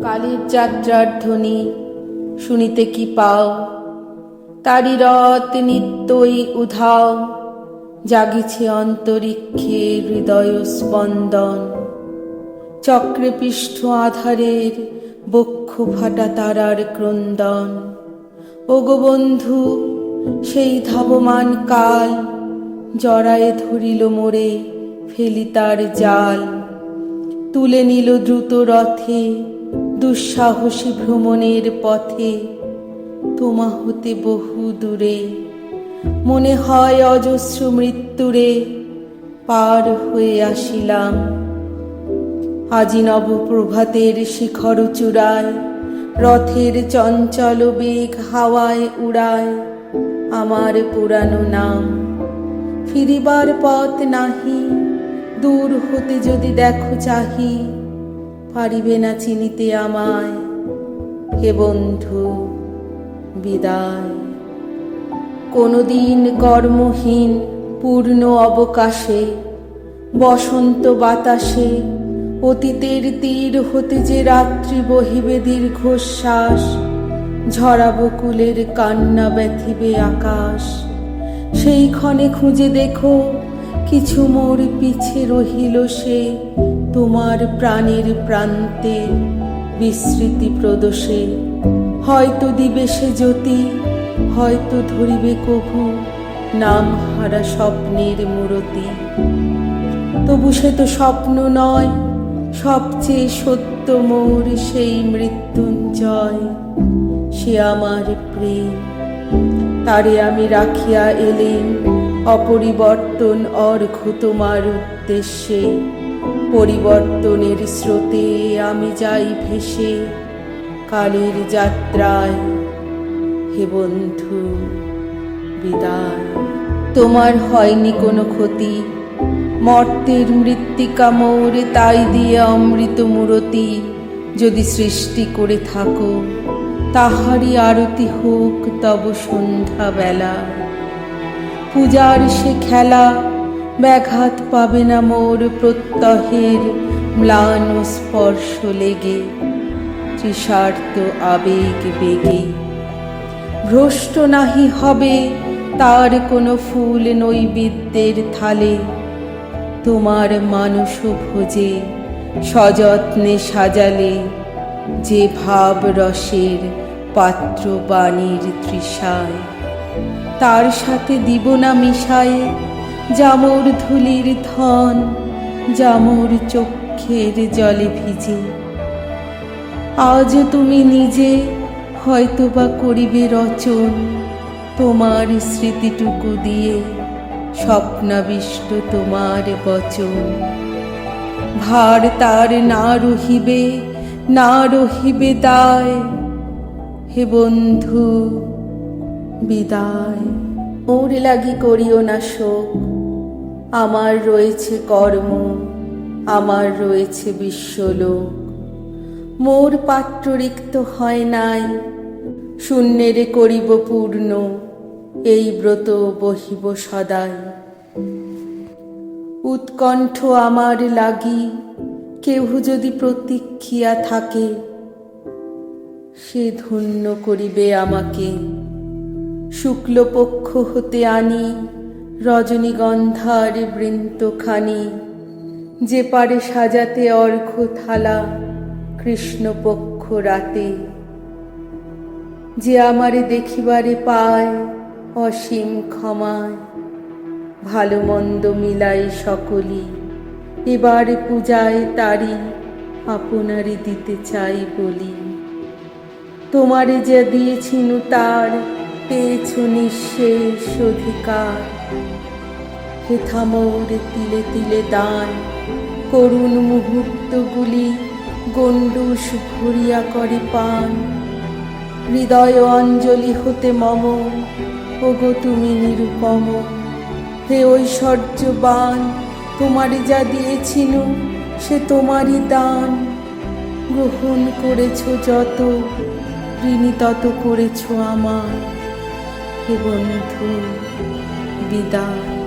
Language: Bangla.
কালের যাত্রার ধ্বনি শুনিতে কি পাও, তারি রথ নিত্যই উধাও, জাগিছে অন্তরিক্ষে হৃদয় স্পন্দন। চক্রে পৃষ্ঠ আধারের বক্ষ ফাটা তারার ক্রন্দন। ওগো বন্ধু, সেই ধাবমান কাল জড়ায়ে ধরিল মোরে, ফেলি তার জাল। তুলে নিল দ্রুত রথে দুঃসাহসী ভ্রমণের পথে, তোমা হতে বহু দূরে। মনে হয় অজস্র মৃত্যুরে পার হয়ে আসিলাম। আজি নব প্রভাতের শিখর চূড়ায় রথের চঞ্চল বেগ হাওয়ায় উড়ায় আমার পুরানো নাম। ফিরিবার পথ নাহি, দূর হতে যদি দেখো চাহি, পারিবে না চিনিতে আমায়। হে বন্ধু, বিদায়। কোনদিন কর্মহীন পূর্ণ অবকাশে, বসন্ত বাতাসে, অতীতের তীর হতে যে রাত্রি বহিবে দীর্ঘশ্বাস, ঝরা বকুলের কান্না ব্যথিবে আকাশ। সেই ক্ষণে খুঁজে দেখো, কিছু মোর পিছে রহিল সে, তোমার প্রাণের প্রান্তে বিস্মৃতি প্রদোষে। হয়তো দিবে সে জ্যোতি, হয়তো ধরিবে কভু নাম হারা স্বপ্নের মূরতি। তবু সে তো স্বপ্ন নয়, সবচেয়ে সত্য মোর সেই মৃত্যুঞ্জয়। সে আমার প্রেম, তারে আমি রাখিয়া এলেম অপরিবর্তন অর্ঘ্য তোমার উদ্দেশ্যে। পরিবর্তনের স্রোতে আমি যাই ভেসে কালের যাত্রায়। হে বন্ধু, বিদায়। তোমার হয়নি কোনো ক্ষতি, মর্তের মৃত্তিকা মোরে তাই দিয়ে অমৃত মূরতি যদি সৃষ্টি করে থাকো, তাহারই আরতি হোক তব সন্ধ্যা বেলা। পূজার সে খেলা ব্যাঘাত পাবে না মোর প্রত্যহের ম্লান স্পর্শ লেগে, তৃষার্ত আবেগ বেগে। ভ্রষ্ট নাহি হবে তার কোনো ফুল নৈবেদ্যের থালে, তোমার মানস ভোজে সযত্নে সাজালে যে ভাব রসের পাত্র বাণীর তৃষায়। তার সাথে দিব না মিশায়ে জামর ধুলির ধন, জামর চক্ষের জলে ভিজে। আজও তুমি নিজে হয়তোবা করিবে রচন, তোমার স্মৃতিটুকু দিয়ে স্বপ্নাবিষ্ট তোমার বচন। ভার তার না রহিবে, না রহিবে দায়। হে বন্ধু, বিদায়। ওর লাগি করিও না শোক, আমার রয়েছে কর্ম, আমার রয়েছে বিশ্বলোক। মোর পাত্র রিক্ত হয় নাই, শূন্যেরে করিব পূর্ণ, এই ব্রত বহিব সদাই। উৎকণ্ঠ আমার লাগি কেহ যদি প্রতীক্ষিয়া থাকে, সে ধন্য করিবে আমাকে। শুক্লপক্ষ হতে আনি রজনীগন্ধার বৃন্তখানি, যে পারে সাজাতে অর্ঘ্য থালা কৃষ্ণপক্ষ রাতে। যে আমারে দেখিবারে পায় অসীম ক্ষমায়, ভালো মন্দ মিলাই সকলি এবার পূজায় তারি আপনারে দিতে চাই বলি। তোমারে যে দিয়েছিনু তার পেয়েছ নিঃশেষ অধিকার। হেথা মোর তিলে তিলে দান, করুণ মুহূর্তগুলি গণ্ডূষ ভরিয়া করে পান। হৃদয় অঞ্জলি হতে মম, ওগো তুমি নিরুপম। হে ঐশ্বর্যবান, তোমারে যা দিয়েছিনু সে তোমারই দান। গ্রহণ করেছ যত, ঋণী তত করেছ আমার। হে বন্ধু, বিদায়।